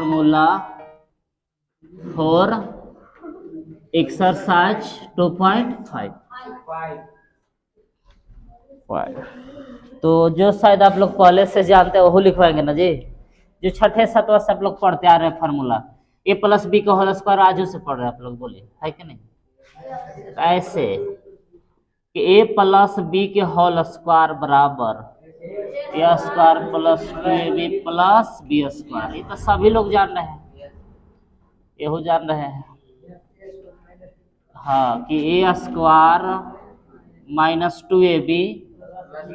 Formula for exercise 2.5। तो जो शायद आप लोग पहले से जानते हैं वो लिखवाएंगे ना जी। जो छठे सातवां से आप लोग पढ़ते आ रहे हैं फार्मूला, ए प्लस बी का होल स्क्वायर आज से पढ़ रहे हैं आप लोग, बोलिए है कि नहीं? ऐसे कि ए प्लस बी के होल स्क्वायर बराबर A square plus 2ab plus B square. ये तो सभी लोग जान रहे हैं, यही जान रहे हैं। हाँ कि A square minus 2ab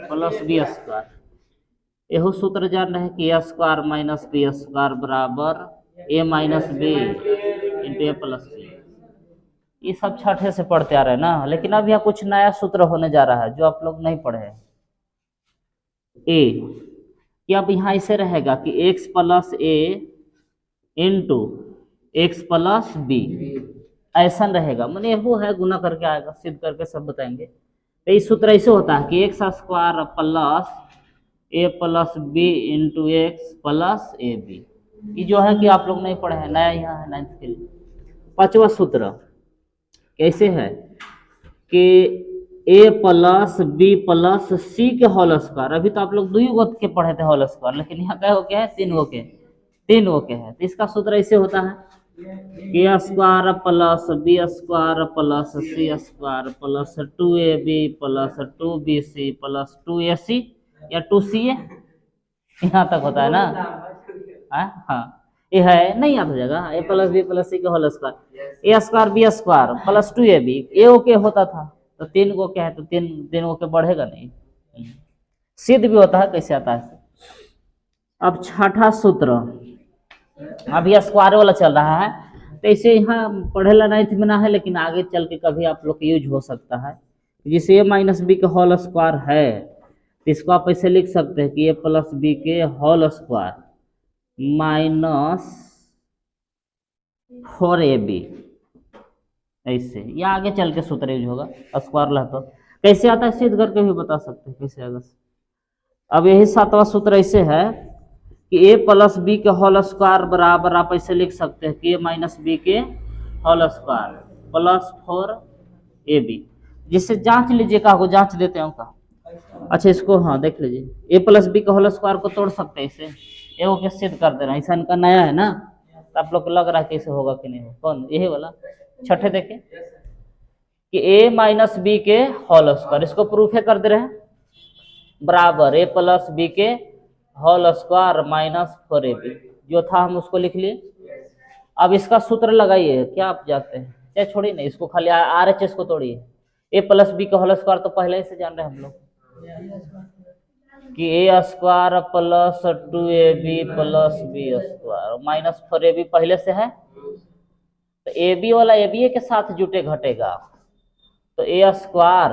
plus B square, यही सूत्र जान रहे हैं कि A square minus B square बराबर ए minus B into A plus B. ये सब छठे से पढ़ते आ रहे हैं ना, लेकिन अब यहाँ कुछ नया सूत्र होने जा रहा है जो आप लोग नहीं पढ़े हैं। ए कि अब यहाँ ऐसे रहेगा कि x plus A into X plus B, ऐसा रहेगा। मैंने वो है गुना करके आएगा, सिद्ध करके सब बताएंगे। तो इस सूत्र ऐसे होता है कि X square plus A plus B into X plus A B. ये जो है कि आप लोग नहीं पढ़े हैं, नया यहाँ है 9th के लिए। पांचवा सूत्र कैसे है कि A plus B plus C के होल स्क्वायर। अभी तो आप लोग 2 गो के पढ़े थे होल स्क्वायर, लेकिन यहाँ क्या हो के है 3 गो के, 3 गो के है। तो इसका सूत्र ऐसे होता है कि A square plus B square plus C square plus 2ab plus 2bc plus 2ac या 2ca, यहाँ तक होता है ना। हाँ ये है, नहीं याद हो जाएगा। A plus B plus C के whole square, A square B square plus 2ab, ए ओके होता था तो 3 गो क्या है तो 3 गो के बढ़ेगा नहीं, सिद्ध भी होता है। कैसे आता है? अब छठा सूत्र अभी स्क्वायर वाला चल रहा है, तो इसे यहाँ पढ़ेला 9th में ना है, लेकिन आगे चल के कभी आप लोग यूज हो सकता है। जिसे ए माइनस बी के होल स्क्वायर है तो इसको आप ऐसे लिख सकते हैं कि ए प्लस बी के होल स्क्वायर माइनस 4ab, ऐसे। या आगे चल के सूत्र यूज होगा स्क्वायर ला। तो कैसे आता है सिद्ध करके भी बता सकते हैं कैसे आगे। अब यही 7वां सूत्र ऐसे है कि ए प्लस बी के होल स्क्वायर बराबर आप ऐसे लिख सकते हैं कि ए माइनस बी के होल स्क्वायर प्लस 4ab। जिससे जांच लीजिए, का को जांच देते हैं का। अच्छा इसको हाँ देख लीजिए, ए प्लस बी के होल स्क्वायर को तोड़ सकते हैं इसे, ए के सिद्ध कर देना। ऐसा इनका नया है ना, तो आप लोग को लग रहा है कैसे होगा कि नहीं होगा। कौन? यही वाला छठे देखे कि ए माइनस बी के होल स्क्वायर, इसको प्रूफ है कर दे रहे हैं, बराबर ए प्लस बी के होल स्क्वायर माइनस 4ab। जो था हम उसको लिख लिए। अब इसका सूत्र लगाइए, क्या आप जानते हैं? चाहे छोड़िए नहीं, इसको खाली RHS को तोड़िए। ए प्लस बी का होल स्क्वायर तो पहले से जान रहे हैं हम लोग कि A square plus 2ab plus B square minus 4ab पहले से है। तो ab वाला ab के साथ जुटे घटेगा, तो ए स्क्वायर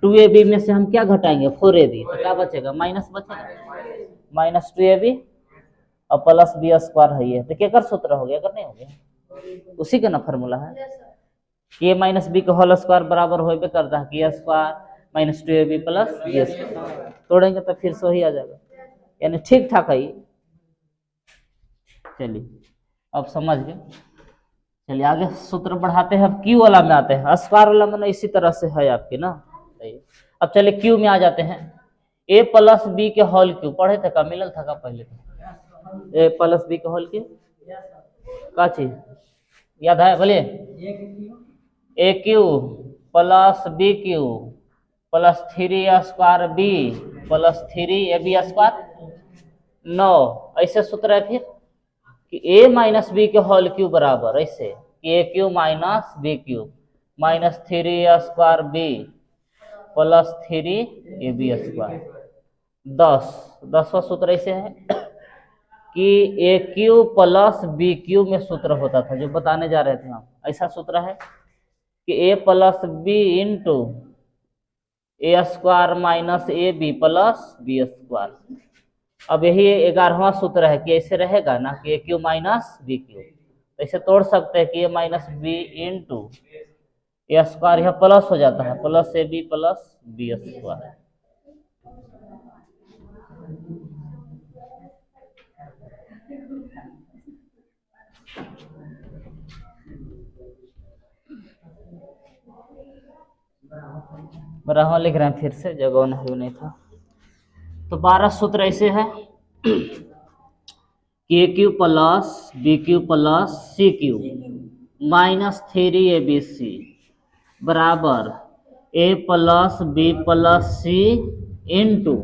2ab में से हम क्या घटाएंगे 4ab, तो क्या बचेगा? माइनस बचेगा, माइनस 2ab और प्लस बी स्क्वायर है ये। तो क्या कर सूत्र हो गया? अगर नहीं हो गया उसी का ना फार्मूला है कि ए माइनस बी का होल स्क्वायर बराबर होबे करता है कि A square minus 2ab plus B square. तोड़ेंगे तो फिर से ही आ जाएगा, यानी ठीक ठाक है। चलिए अब समझ गए। चलिए आगे सूत्र बढ़ाते हैं। अब क्यू वाला में आते हैं। स्क्वायर वाला में इसी तरह से है आपके ना। अब चलिए क्यू में आ जाते हैं। ए प्लस बी के होल क्यू पढ़े थे का? मिलल था का पहले? ए प्लस बी के होल क्यू का चीज याद है? बोलिए। A Q plus B cube plus 3 square B plus 3ab square 9। ऐसे सूत्र है फिर कि ए माइनस बी के होल क्यू बराबर ऐसे कि ए Q minus B cube minus 3 square B plus 3ab square 10। 10वां सूत्र ऐसे है कि ए क्यू प्लस बी क्यू में सूत्र होता था जो बताने जा रहे थे हम। ऐसा सूत्र है कि A plus B into A square minus A B plus B square. अब यही 11वां सूत्र है कि ऐसे रहेगा ना कि ए क्यू माइनस बी क्यू, ऐसे तोड़ सकते हैं कि ए माइनस बी इंटू ए स्क्वायर, यह प्लस हो जाता है plus A B plus B square. बराबर लिख रहे हैं, फिर से जगह नहीं था। तो 12 सूत्र ऐसे है के cube plus B cube plus सी क्यू माइनस 3abc बराबर a plus B plus C into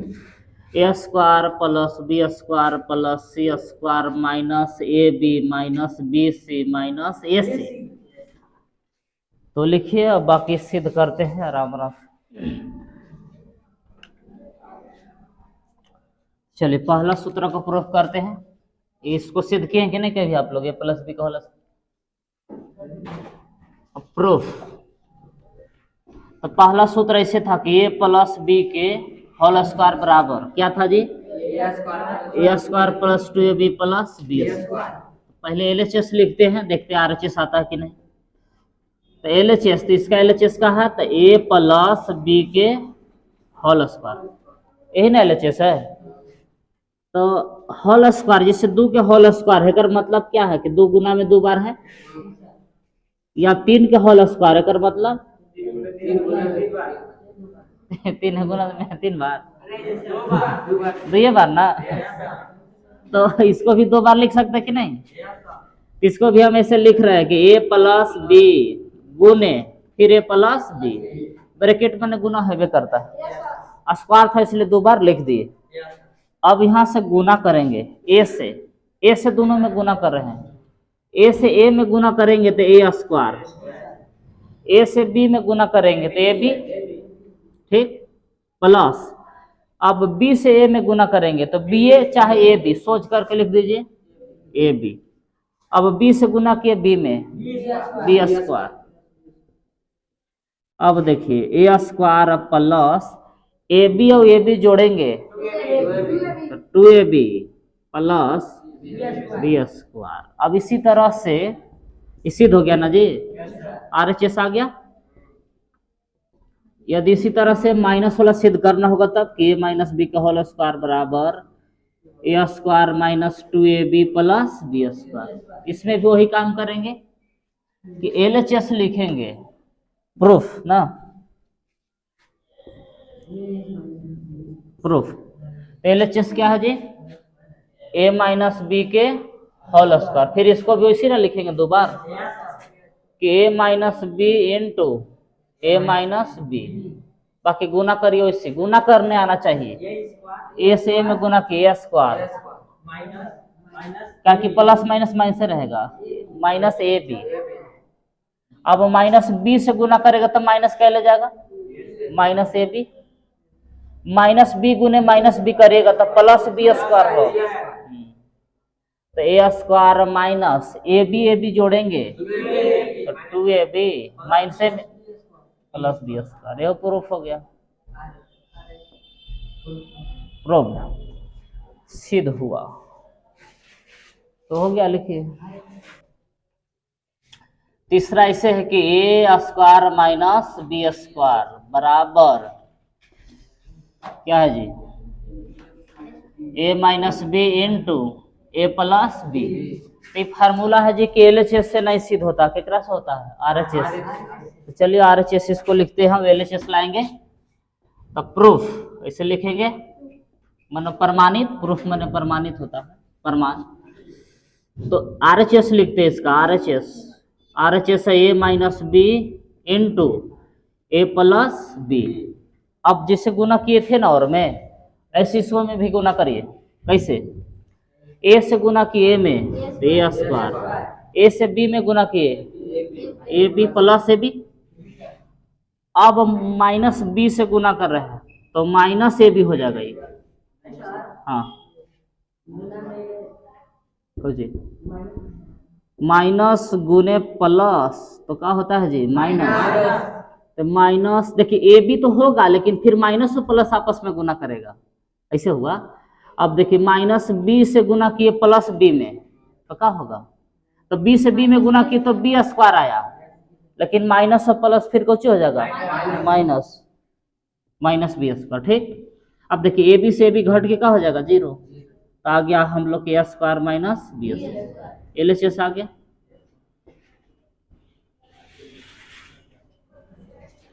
A square plus B square plus C square minus A B minus B C minus A C. तो लिखिए, अब बाकी सिद्ध करते हैं आराम आराम। चलिए पहला सूत्र को प्रूफ करते हैं। इसको सिद्ध किए हैं कि नहीं कभी आप लोग, ए प्लस बी का होल प्रूफ। तो पहला सूत्र ऐसे था कि ए प्लस बी के होल स्क्वायर बराबर क्या था जी, A square plus 2ab plus B square. पहले LHS लिखते हैं, देखते हैं RHS आता है कि नहीं। तो LHS, तो इसका LHS का है तो ए प्लस बी के होल स्क्वायर, यही ना LHS है। तो होल स्क्वायर जिससे 2 के होल स्क्वायर है कर मतलब क्या है कि 2 गुना में 2 बार है, या 3 के होल स्क्वायर है कर मतलब 3 गुना में 3 बार, 2 बार ना। तो इसको भी 2 बार लिख सकते कि नहीं। इसको भी हम ऐसे लिख रहे हैं कि ए प्लस बी गुने फिर ए प्लस बी, ब्रैकेट में गुना होबे करता है, स्क्वायर था इसलिए 2 बार लिख दिए। अब यहाँ से गुना करेंगे ए से दोनों में गुना कर रहे हैं, ए से ए में गुना करेंगे तो ए स्क्वायर, ए से बी में गुना करेंगे तो ए बी, ठीक, प्लस अब बी से ए में गुना करेंगे तो बी ए चाहे ए बी, सोच करके लिख दीजिए ए बी। अब बी से गुना किए बी में बी स्क्वायर। अब देखिए A square plus A B और ए बी जोड़ेंगे तो 2ab प्लस बी स्क्वायर। अब इसी तरह से सिद्ध हो गया ना जी, RHS आ गया। यदि इसी तरह से माइनस वाला सिद्ध करना होगा तब कि a माइनस बी का होल स्क्वायर बराबर A square minus 2ab plus B square. इसमें भी वही काम करेंगे कि LHS लिखेंगे, प्रूफ ना, प्रूफ। LHS क्या है जी, a माइनस बी के होल स्क्वायर। फिर इसको भी इसी ना लिखेंगे 2 बार कि a minus B into A minus B, बाकी गुना करिए, इससे गुना करने आना चाहिए। ए से ए में गुना किए स्क्वायर, क्या कि प्लस माइनस माइनस रहेगा, माइनस ए बी। अब माइनस बी से गुना करेगा तो माइनस क्या ले जाएगा, minus A B, minus B गुने माइनस बी करेगा तो प्लस बी स्क्वायर हो। तो A square minus A B जोड़ेंगे तो 2ab minus A plus B square. यह प्रूफ हो गया, प्रूफ सिद्ध हुआ। तो हो गया, लिखिए। तीसरा ऐसे है कि A square minus B square बराबर क्या है जी, ए minus B into A plus B. तो फार्मूला है जी कि LHS से नहीं सिद्ध होता, केकरा से होता है, RHS। तो चलिए RHS इसको लिखते हैं, हम LHS लाएंगे तो प्रूफ ऐसे लिखेंगे, मानो प्रमाणित, प्रूफ माने प्रमाणित होता है, प्रमाण। तो RHS लिखते हैं इसका, RHS है ए minus B into A plus B. अब जैसे गुना किए थे ना और में, ऐसे इसमें में भी गुना करिए। कैसे, ए से गुना किए में तो ए स्क्वायर, ए से बी में गुना किए A B plus A B. अब माइनस बी से गुना कर रहे हैं तो माइनस ए बी हो जाएगा ये, हाँ जी, माइनस गुने प्लस तो क्या होता है जी, माइनस। तो माइनस देखिए ए बी तो होगा लेकिन फिर माइनस और प्लस आपस में गुना करेगा, ऐसे हुआ। अब देखिए माइनस बी से गुना किए प्लस बी में तो क्या होगा, तो बी से बी में गुना किए तो बी स्क्वायर आया, लेकिन माइनस और प्लस फिर कुछ हो जाएगा, माइनस माइनस बी स्क्वायर, ठीक। अब देखिए ए बी से ए बी घट के क्या हो जाएगा, 0। तो आ गया हम लोग के A square minus B square, LHS आ गया।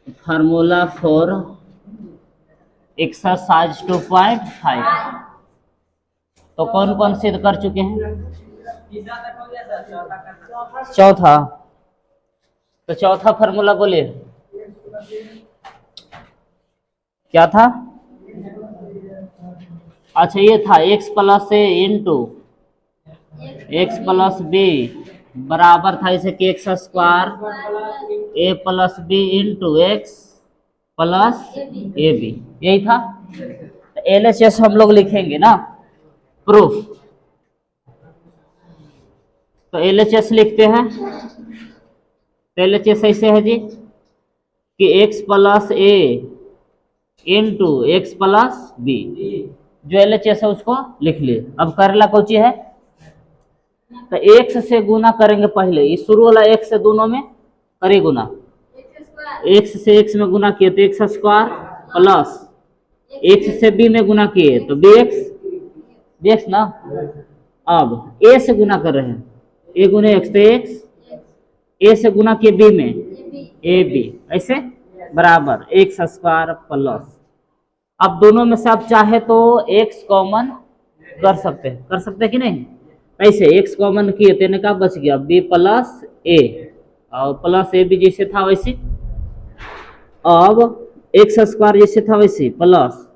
Formula for exercise 2.5। तो कौन कौन सिद्ध कर चुके हैं? चौथा। तो चौथा फार्मूला बोलिए, क्या था? अच्छा, ये था x plus A into X plus B बराबर था इसे कि X square A plus B into X plus A B, यही था। तो LHS हम लोग लिखेंगे ना, प्रूफ। तो LHS लिखते हैं। तो LHS ऐसे है जी कि x plus A into X plus B, जो LHS है उसको लिख लिए। अब करेला कौची है? तो x से गुना करेंगे पहले, ये शुरू वाला x से दोनों में करे गुना, x से x में गुना किए तो एक्स स्क्वायर प्लस x से b में गुना किए तो bx ना। अब a से गुना कर रहे हैं, a गुने x तो x, a से गुना किए b में ab, ऐसे बराबर एक्स स्क्वायर प्लस। अब दोनों में से आप चाहे तो x कॉमन कर सकते हैं कि नहीं? ऐसे x कॉमन किए तो क्या बच गया? b प्लस a और प्लस ए बी जैसे था वैसे। अब एक्स स्क्वायर जैसे था वैसे प्लस।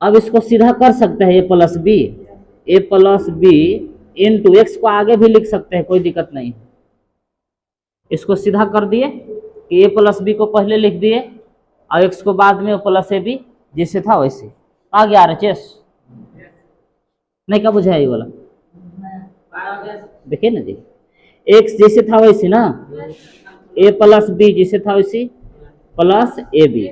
अब इसको सीधा कर सकते हैं A plus B into x को आगे भी लिख सकते हैं, कोई दिक्कत नहीं। इसको सीधा कर दिए कि ए प्लस बी को पहले लिख दिए और एक्स को बाद में प्लस ए बी जैसे था वैसे। आ गया RHS? नहीं, क्या बुझाया ये वाला? देखिए ना जी, एक्स जैसे था वैसे ना, ए प्लस बी जैसे था वैसे प्लस ए बी।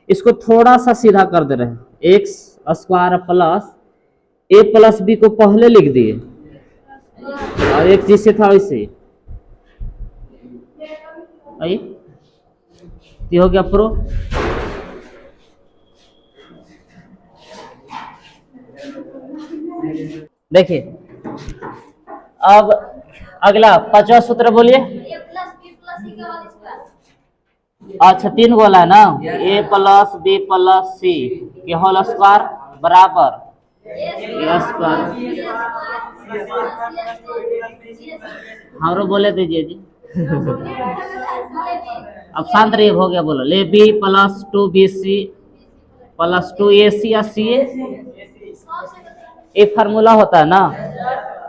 इसको थोड़ा सा सीधा कर दे रहे हैं, x square plus A plus B को पहले लिख दिए और एक्स जैसे था वैसे। ये हो गया प्रो। देखिए अब अगला 5वां सूत्र बोलिए। अच्छा, 3 गोला है ना, a plus B plus C के होल स्क्वायर बराबर ए स्क्वायर। हमरो बोले दीजिए जी। अब शांत रहिए, हो गया, बोलो। ले B plus 2BC plus 2AC या CA, एक फार्मूला होता है ना।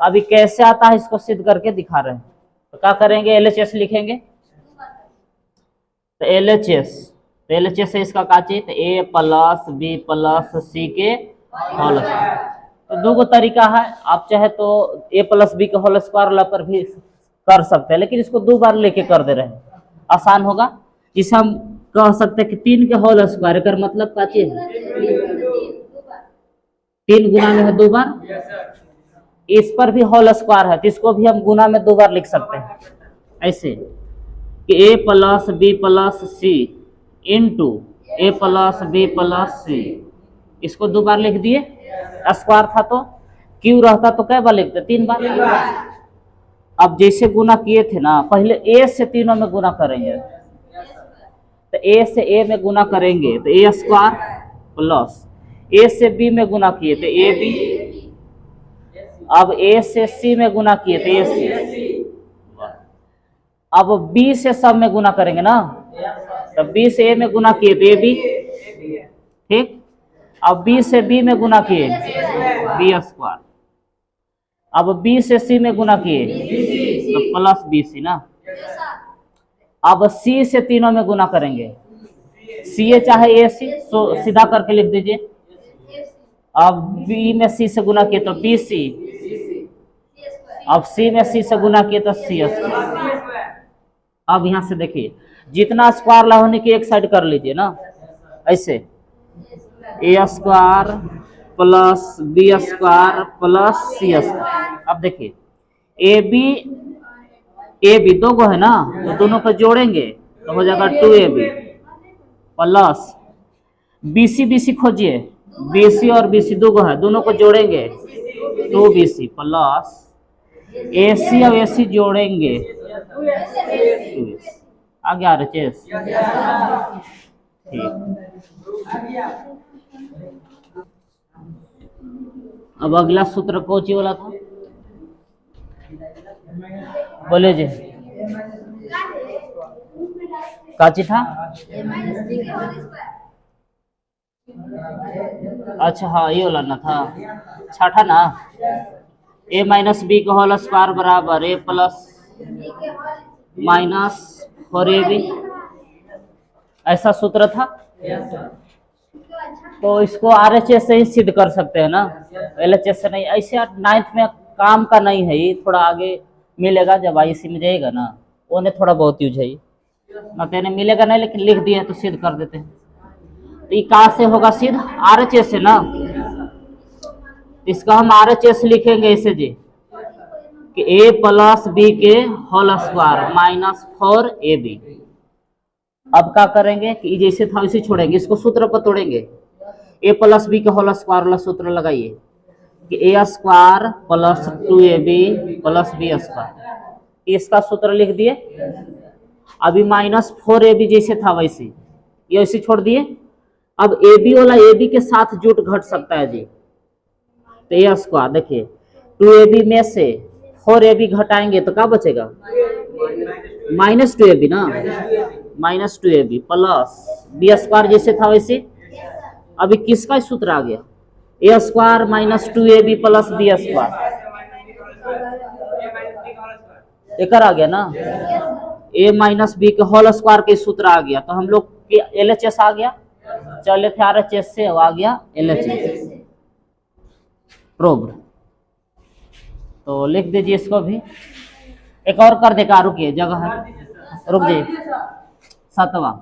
अभी कैसे आता है इसको सिद्ध करके दिखा रहे हैं। तो क्या करेंगे? LHS लिखेंगे। तो LHS है इसका काची, तो a plus B plus C के होल स्क्वायर। तो दो तरीका है, आप चाहे तो a प्लस बी के होल स्क्वायर वाला पर भी कर सकते हैं, लेकिन इसको 2 बार लेके कर दे रहे हैं, आसान होगा। इसे हम कह सकते हैं कि 3 के होल स्क्वायर का मतलब काची है 3 गुना में है 2 बार। इस पर भी होल स्क्वायर है तो इसको भी हम गुना में 2 बार लिख सकते हैं, ऐसे कि a plus B plus C into A plus B plus C, इसको 2 बार लिख दिए। स्क्वायर था तो क्यू रहता तो कै बार लिखते? 3 बार। अब जैसे गुना किए थे ना, पहले a से तीनों में गुना करेंगे, तो a से a में गुना करेंगे तो a स्क्वायर प्लस a से b में गुना किए तो ए बी। अब a से c में गुना किए तो ए सी। अब b से सब में गुना करेंगे ना, तो b से a में गुना किए तो ए बी, ठीक। अब b से b में गुना किए बी स्क्वायर। अब b से c में गुना किए तो प्लस BC ना। अब c से तीनों में गुना करेंगे, CA चाहे AC, सो सीधा करके लिख दीजिए। अब b में c से गुना किए तो BC, अब c में c से गुना किए तो CS। अब यहां से देखिए, जितना स्क्वायर ला होने की एक साइड कर लीजिए ना, ऐसे a square plus B square plus C square. अब देखिए ए बी 2 गो है ना, तो दोनों को जोड़ेंगे तो हो जाएगा 2AB प्लस BC खोजिए, BC और BC 2 गो है, दोनों को जोड़ेंगे 2BC प्लस AC और AC जोड़ेंगे 2AC। आ गया RHS। ठीक, अब अगला सूत्र कौन सी वाला था, बोले जी, काची था? अच्छा हाँ, ये वाला ना था, छठा ना, a माइनस बी का होल स्क्वायर बराबर a प्लस माइनस 4ab, ऐसा सूत्र था। तो इसको RHS से ही सिद्ध कर सकते हैं ना, LHS से नहीं। ऐसे 9th में काम का नहीं है, ये थोड़ा आगे मिलेगा जब IC में जाएगा ना, वो थोड़ा बहुत यूज है, ना तेने मिलेगा नहीं, लेकिन लिख दिया तो सिद्ध कर देते हैं। तो ये कहाँ से होगा सिद्ध? RHS से ना। इसका हम RHS लिखेंगे ऐसे जी कि a प्लस बी के होल स्क्वायर माइनस 4ab। अब क्या करेंगे कि जैसे था वैसे छोड़ेंगे, इसको सूत्र पर तोड़ेंगे। a प्लस बी के होल स्क्वायर वाला सूत्र लगाइए कि a square plus 2ab plus B square, इसका सूत्र लिख दिए। अभी माइनस 4ab जैसे था वैसे ये ऐसे छोड़ दिए। अब ab वाला ab के साथ जुट घट सकता है जी, तो a स्क्वायर देखिए 2ab में से 4ab घटाएंगे तो क्या बचेगा? माइनस 2ab ना, minus 2ab plus B square जैसे था वैसे। अभी किसका सूत्र आ गया? a square minus 2ab plus B square, एक आ गया ना, a माइनस बी के होल स्क्वायर के सूत्र आ गया। तो हम लोग के LHS आ गया, चले थे RHS से, आ गया LHS प्रूव्ड। तो लिख दीजिए इसको भी, एक और कर देगा, रुकिए जगह है, रुक जाइए। 7वां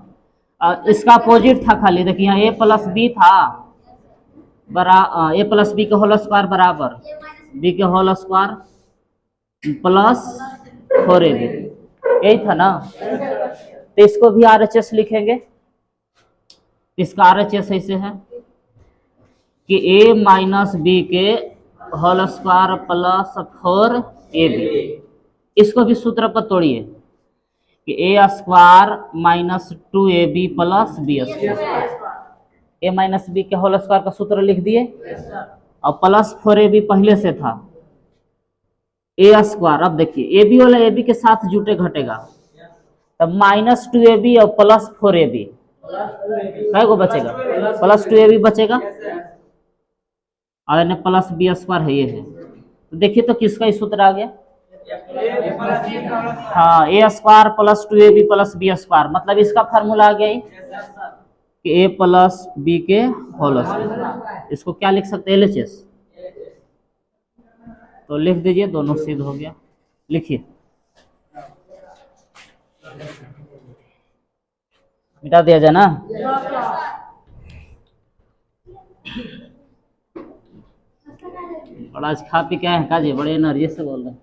इसका अपोजिट था खाली, देखिए यहाँ a प्लस बी था a प्लस बी के होल स्क्वायर बराबर b के होल स्क्वायर प्लस 4ab, यही था ना। तो इसको भी RHS लिखेंगे। इसका RHS ऐसे है कि a माइनस बी के होल स्क्वायर प्लस 4ab। इसको भी सूत्र पर तोड़िए कि a square minus 2ab plus B square, a minus B के होल स्क्वायर का सूत्र लिख दिए और प्लस 4ab पहले से था a स्क्वायर। अब देखिए ab वाला ab के साथ जुटे घटेगा, तब माइनस 2ab और प्लस 4ab क्या को बचेगा? प्लस 2ab बचेगा और प्लस बी स्क्वायर है, ये है। तो देखिए तो किसका ही सूत्र आ गया? हाँ, a square plus 2ab plus B square, मतलब इसका फार्मूला आ गया कि a प्लस बी के होल स्क्वायर। इसको क्या लिख सकते हैं? LHS। तो लिख दीजिए, दोनों सिद्ध हो गया। लिखिए, मिटा दिया जाए ना। और आज खा पी के आए हैं काजी, बड़े एनर्जी से बोल रहे हैं।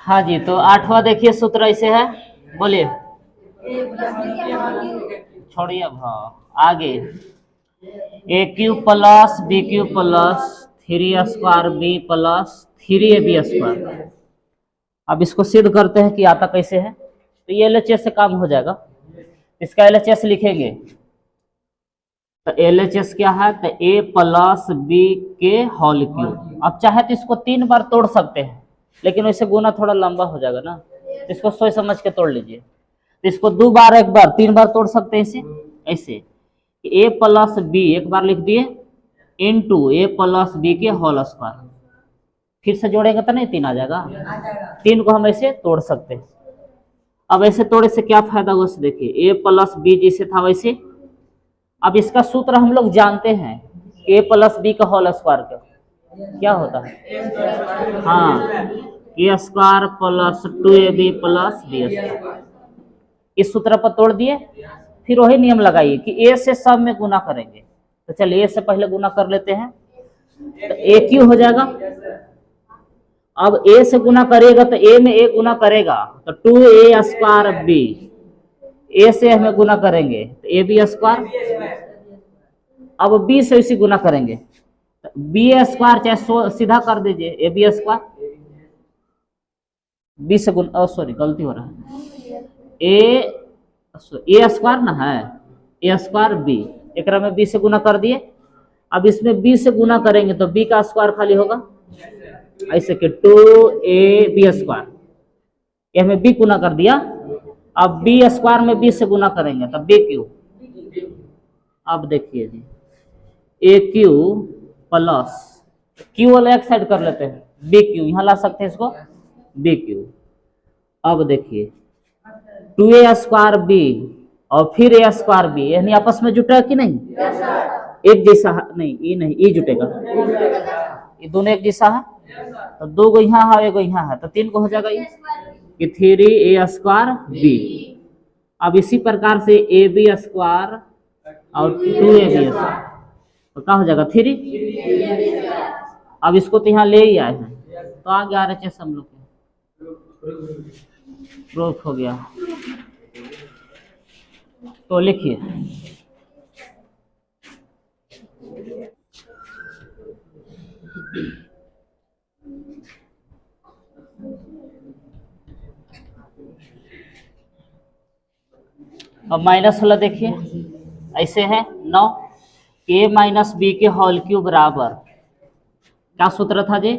हाँ जी, तो 8वां देखिए सूत्र ऐसे है, बोलिए, छोड़िए अब। हाँ, आगे A Q plus B cube plus 3 square B plus 3ab square. अब इसको सिद्ध करते हैं कि आता कैसे है। तो ये LHS से काम हो जाएगा। इसका LHS लिखेंगे तो LHS क्या है? तो a प्लस बी के होल क्यूब। अब चाहे तो इसको 3 बार तोड़ सकते हैं, लेकिन वैसे गुना थोड़ा लंबा हो जाएगा ना, तो इसको सोच समझ के तोड़ लीजिए। तो इसको 2 बार, 1 बार, 3 बार तोड़ सकते हैं इसे ऐसे, a प्लस बी एक बार लिख दिए इंटू a प्लस बी के होल स्क्वायर। फिर से जोड़ेंगे तो नहीं 3 आ जाएगा, 3 को हम ऐसे तोड़ सकते हैं। अब ऐसे तोड़े से क्या फायदा होगा देखिए, a प्लस बी जैसे था वैसे। अब इसका सूत्र हम लोग जानते हैं, a प्लस बी का होल स्क्वायर का क्या होता है? हाँ, a square plus 2ab plus B square. इस सूत्र पर तोड़ दिए, फिर वही नियम लगाइए कि a से सब में गुना करेंगे। तो चलिए a से पहले गुना कर लेते हैं, तो a क्यू हो जाएगा। अब a से गुना करिएगा तो a में a गुना करेगा तो 2a स्क्वायर b, a से हमें गुना करेंगे तो ab स्क्वायर। अब b से इसी गुना करेंगे बी स्क्वायर चाहे सीधा कर दीजिए, ए बी स्क्वायर, बी से गुना, सॉरी गलती हो रहा है, ए स्क्वायर ना है, ए स्क्वायर बी, एक में बी से गुना कर दिए। अब इसमें बी से गुना करेंगे तो बी का स्क्वायर खाली होगा, ऐसे कि 2ab स्क्वायर, ये हमें बी गुना कर दिया। अब बी स्क्वायर में बी से गुना करेंगे तब बी क्यू। अब देखिए जी, ए क्यू प्लस क्यू वाला एक साइड कर लेते हैं, बी क्यू यहां ला सकते हैं इसको, बी क्यू। अब देखिए 2a स्क्वायर बी और फिर ए स्क्वायर बी, यानी आपस में जुटा कि नहीं, एक जैसा नहीं, ये नहीं, ये जुटेगा, ये दोनों एक जैसा है, तो दो गो यहाँ है, एगो यहाँ है, तो 3 को हो जाएगा ये कि 3a स्क्वायर बी। अब इसी प्रकार से ए बी स्क्वायर और 2ab स्क्वायर, तो क्या हो जाएगा 3। अब इसको तो यहाँ ले ही आए हैं, तो आ गया RHS हम लोग प्रूफ हो गया। तो लिखिए अब माइनस वाला देखिए, ऐसे है 9 a माइनस बी के होल क्यूब बराबर, क्या सूत्र था जी,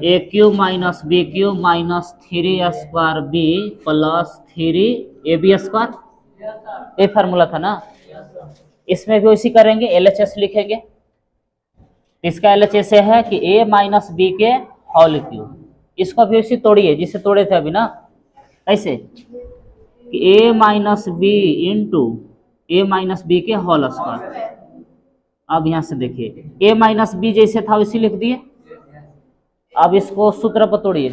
A Q minus B cube minus 3a square B plus 3ab square, ये फार्मूला था ना। इसमें भी वैसी करेंगे, LHS लिखेंगे, इसका LHS है कि a माइनस बी के होल क्यूब, इसको भी वैसे तोड़िए जिसे तोड़े थे अभी ना, ऐसे कि a minus B into A minus B के होल स्क्वायर। अब यहां से देखिए a माइनस बी जैसे था वैसे लिख दिए। अब इसको सूत्र पर तोड़िए,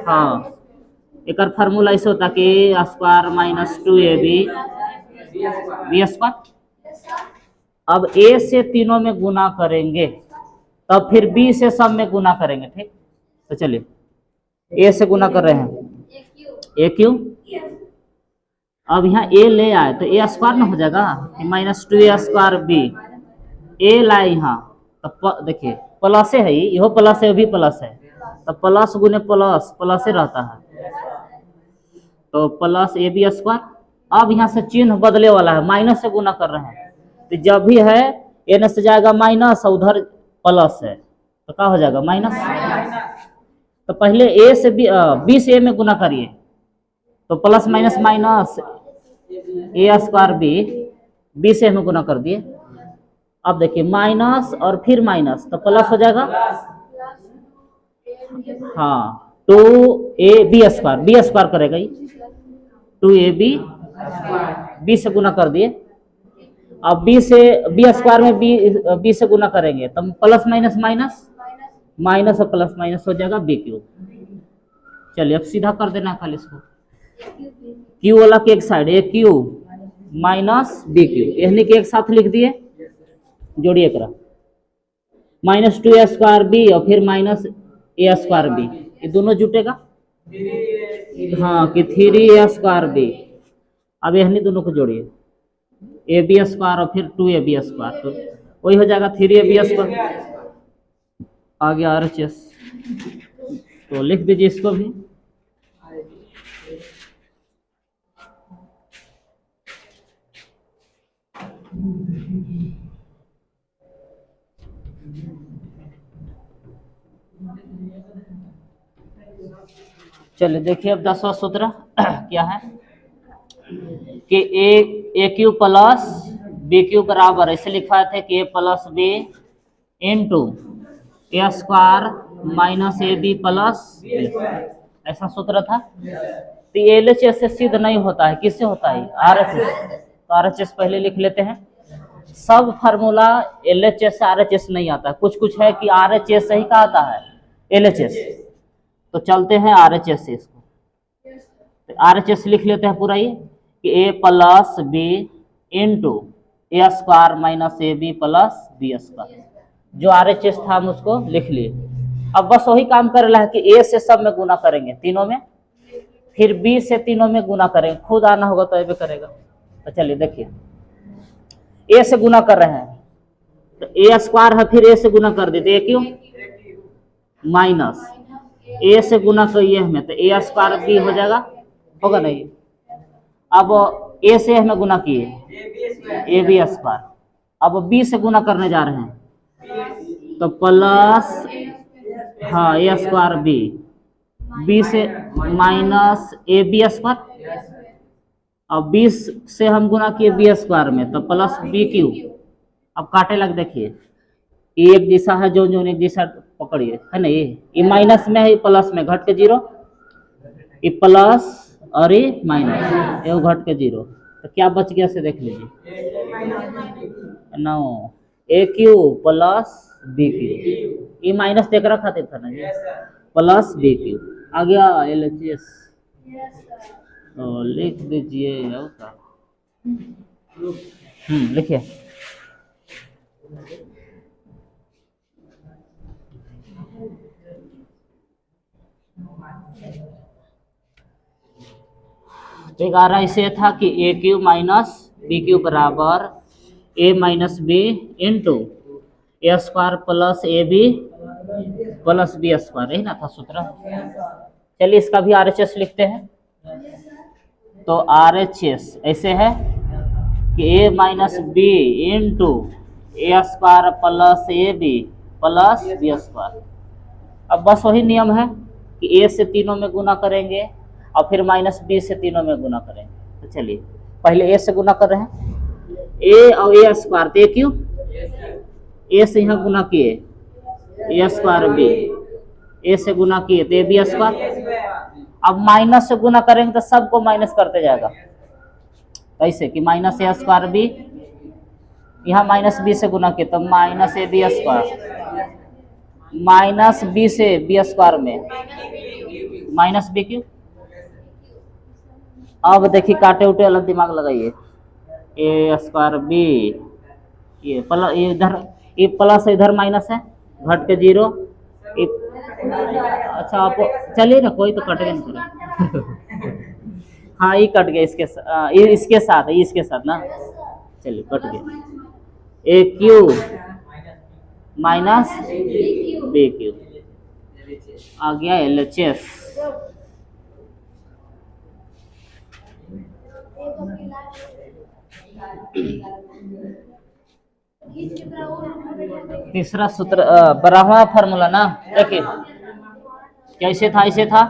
हाँ एक फार्मूला ऐसे होता कि a square minus 2ab B square. अब a से तीनों में गुना करेंगे तब फिर b से सब में गुना करेंगे, ठीक। तो चलिए a से गुना कर रहे हैं, a क्यू, अब यहाँ a ले आए तो a स्क्वायर ना हो जाएगा कि minus 2a square B, a लाए यहाँ तो देखिए प्लस है, यहो प्लस है, भी प्लस है, तो प्लस गुने प्लस प्लस रहता है, तो प्लस ए बी स्क्वायर। अब यहाँ से चिन्ह बदले वाला है, माइनस से गुना कर रहे हैं, तो जब भी है एन से जाएगा माइनस, उधर प्लस है तो क्या हो जाएगा माइनस। तो पहले ए से बी से ए में गुना करिए, तो plus minus minus A square B से में गुना कर दिए। अब देखिए माइनस और फिर माइनस तो प्लस हो जाएगा, हाँ 2ab स्क्वायर, बी स्क्वायर करेगा ये, 2ab बी से गुना कर दिए। अब बी से बी स्क्वायर में बी से गुना करेंगे तो प्लस माइनस माइनस माइनस और प्लस माइनस हो जाएगा बी क्यूब। चलिए अब सीधा कर देना है खाली इसको, क्यू वाला के एक साइड ए क्यू माइनस बी क्यू, यानी कि एक साथ लिख दिए, जोड़िए करा माइनस 2a स्क्वायर बी और फिर माइनस ए स्क्वायर बी, ये दोनों जुटेगा, हाँ कि 3a स्क्वायर बी। अब यही दोनों को जोड़िए, ए बी स्क्वायर और फिर 2ab स्क्वायर, तो वही हो जाएगा 3ab स्क्वायर। आ गया RHS, तो लिख दीजिए इसको भी। चलिए देखिए अब 10वां सूत्र क्या है कि ए क्यू प्लस बी क्यू बराबर, ऐसे लिखा थे कि A plus B into A square minus A B plus, ऐसा सूत्र था। तो LHS से सिद्ध नहीं होता है, किससे होता है RHS, तो RHS पहले लिख लेते हैं। सब फार्मूला LHS से RHS नहीं आता, कुछ कुछ है कि RHS से ही का आता है LHS, तो चलते हैं RHS से इसको, तो RHS लिख लेते हैं पूरा ये कि A plus B into A square minus A B plus B square, जो RHS था हम उसको लिख लिए। अब बस वही काम कर रहा है कि ए से सब में गुना करेंगे तीनों में, फिर बी से तीनों में गुना करेंगे, खुद आना होगा तो ये भी करेगा। तो चलिए देखिए ए से गुना कर रहे हैं, तो ए स्क्वायर है, फिर ए से गुना कर देते, ए क्यों माइनस ए से गुना करिए हमें, तो ए स्क्वायर बी हो जाएगा, होगा नहीं। अब ए से हमें गुना किए ए बी स्क्वायर, अब बी से गुना करने जा रहे हैं तो प्लस, हाँ ए स्क्वायर बी, बी से माइनस ए बी स्क्वायर, अब 20 से हम गुना किए बी स्क्वायर में तो प्लस बी क्यू। अब काटे लग देखिए, ये एक दिशा है, जो एक दिशा पकड़िए है ना, ये माइनस में है, ये प्लस में, घट के जीरो, ये प्लस और ये माइनस, ये घट के जीरो, तो क्या बच गया से देख लीजिए, नो ए क्यू प्लस बी क्यू, ये माइनस देख रखा था ना जी, प्लस बी क्यू आ गया एल एच एस। तो लिख दीजिए, लिखिए तो एक आ रहा इसे था कि ए क्यू माइनस बी क्यू बराबर ए minus B into A square plus A B plus B square, यही ना था सूत्र। चलिए इसका भी आरएचएस लिखते हैं। तो आरएचएस ऐसे है कि ए minus B into A square plus A B plus B square. अब बस वही नियम है कि ए से तीनों में गुना करेंगे और फिर माइनस बी से तीनों में गुना करेंगे। तो चलिए पहले ए से गुना कर रहे हैं, ए और ए स्क्वायर, तो ए क्यों, ए से यहाँ गुना किए ए स्क्वायर बी, ए से गुना किए तो ए बी स्क्वायर। अब माइनस से गुना करेंगे तो सबको माइनस करते जाएगा, कैसे कि माइनस ए स्क्वायर बी, यहाँ माइनस बी से गुना किए तो minus A B square, minus B से बी स्क्वायर में माइनस बी क्यू। अब देखिए काटे उटे अलग दिमाग लगाइए, ए स्क्वायर बी, ये प्लस, ये इधर ये प्लस इधर माइनस है, घट के जीरो। अच्छा आप चलिए ना, कोई तो कट गया ना हाँ ये कट गया इसके साथ, इसके साथ ना, चलिए कट गया, ए क्यू माइनस बी क्यू आ गया एल एच एस। तीसरा सूत्र, 12वां फार्मूला ना, देखिए कैसे था, ऐसे था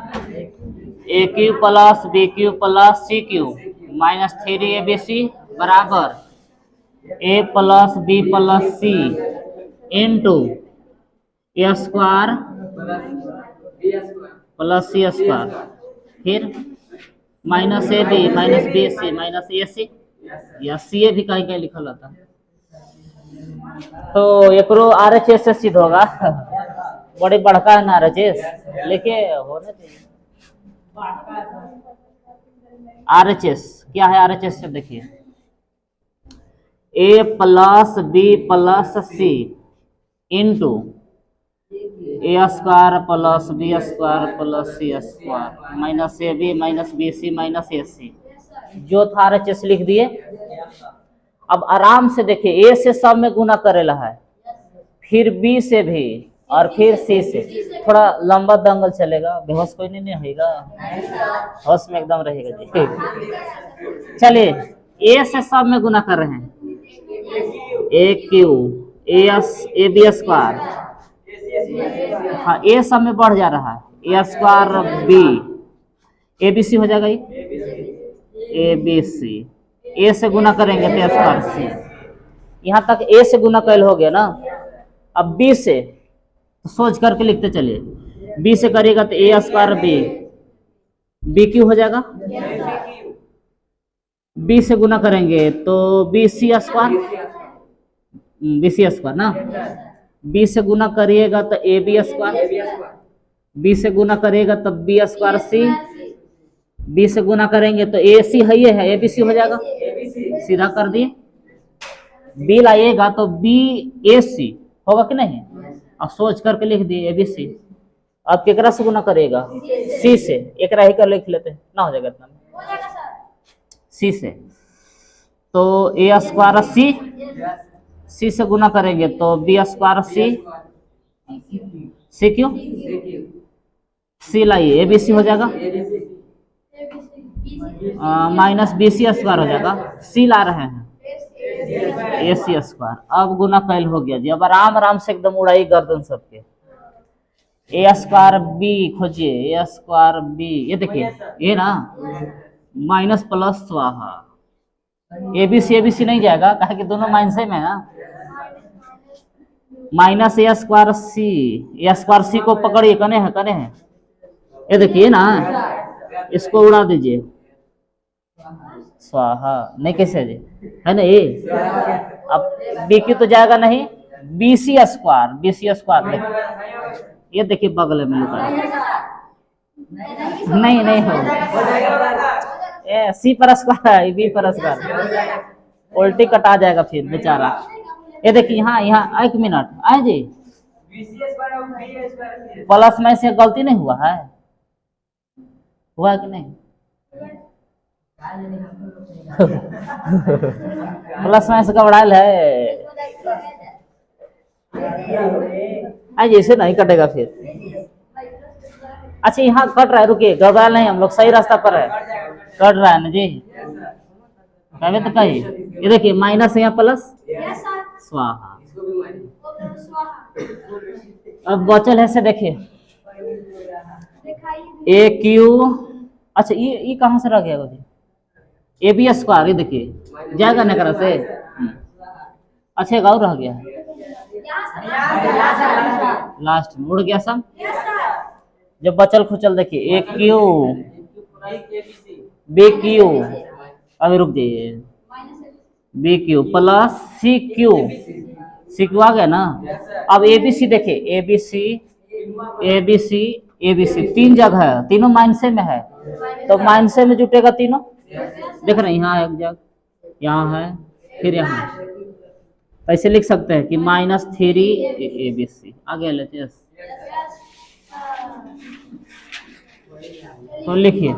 a Q plus B cube plus C cube minus 3 a b c बराबर a plus B plus C into A square plus C square, फिर minus A B minus B C minus A c, या c ए भी कहीं कहीं लिखा था। तो एकरो आर एच एस से सिद्ध होगा बड़ी बड़का है ना आर एच एस, लेके होने चाहिए। आर एच एस क्या है, आर एच एस से देखिए, a plus B plus C into A square plus B square plus C square minus A B minus B C minus A c, जो था R H S लिख दिए। अब आराम से देखिए, ए से सब में गुना करेला है, फिर बी से भी और फिर सी से, थोड़ा लंबा दंगल चलेगा, बेहोश कोई नहीं होगा, होश में एकदम रहेगा जी। चलिए ए से सब में गुना कर रहे हैं, a cube a B square, हाँ ए सब में बढ़ जा रहा है, a square b a b c हो जाएगा, ये ए बी सी, ए से गुना करेंगे तो स्क्वायर सी, यहाँ तक ए से गुना कैल हो गया ना। अब बी से तो सोच करके लिखते चलिए, बी से करिएगा तो A square B, B cube हो जाएगा, बी से गुना करेंगे तो B C square, B C square ना, बी से गुना करिएगा तो ए बी स्क्वायर, बी से गुना करिएगा तो बी स्क्वायर सी, बी से गुना करेंगे तो ए सी है, ये है ए बी सी हो जाएगा, सीधा कर दिए। बी लाइएगा तो बी ए सी होगा कि नहीं, अब सोच करके लिख दिए ए बी सी। अब केकरा से गुना करेगा, सी से, एक राही कर लिख लेते हैं ना, हो जाएगा इतना में सी से, तो ए स्क्वायर सी, सी से गुना करेंगे तो बी स्क्वायर सी, सी क्यों, सी लाइए ए बी सी हो जाएगा, माइनस बी सी स्क्वायर हो जाएगा, सी ला रहे हैं ए सी स्क्वायर। अब गुना कैल हो गया जी। अब आराम आराम से एकदम उड़ाई गर्दन सबके। ए स्क्वायर बी खोजिए, ए स्क्वायर बी, ये देखिए ये ना माइनस प्लस स्वाहा, ए बी सी नहीं जाएगा कहे कि दोनों माइनस में है ना। माइनस ए स्क्वायर सी को पकड़िए, कने हैं, ये देखिए ना, इसको उड़ा दीजिए, स्वाहा नहीं कैसे जी है ना ए। अब बी की तो जाएगा नहीं, बी सी स्क्वायर ये देखिए बगल में लुका नहीं हो, ए सी पर स्क्वायर है, बी पर स्क्वायर उल्टी कटा जाएगा फिर बेचारा। ये देखिए यहाँ 1 मिनट आए जी, प्लस में से गलती नहीं हुआ है, हुआ कि नहीं प्लस में से घबराइल है, आज ऐसे नहीं कटेगा फिर। अच्छा यहाँ कट रहा है, रुकिए घबरा नहीं, हम लोग सही रास्ता पर है, कट रहा है ना जी, कहे तो कही। ये देखिए माइनस यहाँ प्लस स्वाहा। अब बचल है से देखिए ए क्यू, अच्छा ये कहाँ से रह गया जी, ए बी स्क्वायर, ये देखिए जाएगा ना करा से। अच्छा एक और रह गया लास्ट में, उड़ गया सब। जब बचल खुचल देखिए ए क्यू बी क्यू, अभी रुक जाइए, बी क्यू प्लस सी क्यू आ गया ना। अब ए बी सी देखिए, ए बी सी 3 जगह है, तीनों माइनसे में है, तो माइनसे में जुटेगा तीनों, देख रहे हैं यहाँ एक जगह, यहाँ है, फिर यहाँ, ऐसे लिख सकते हैं कि -3 ए बी सी आ गया लेते, तो लिखिए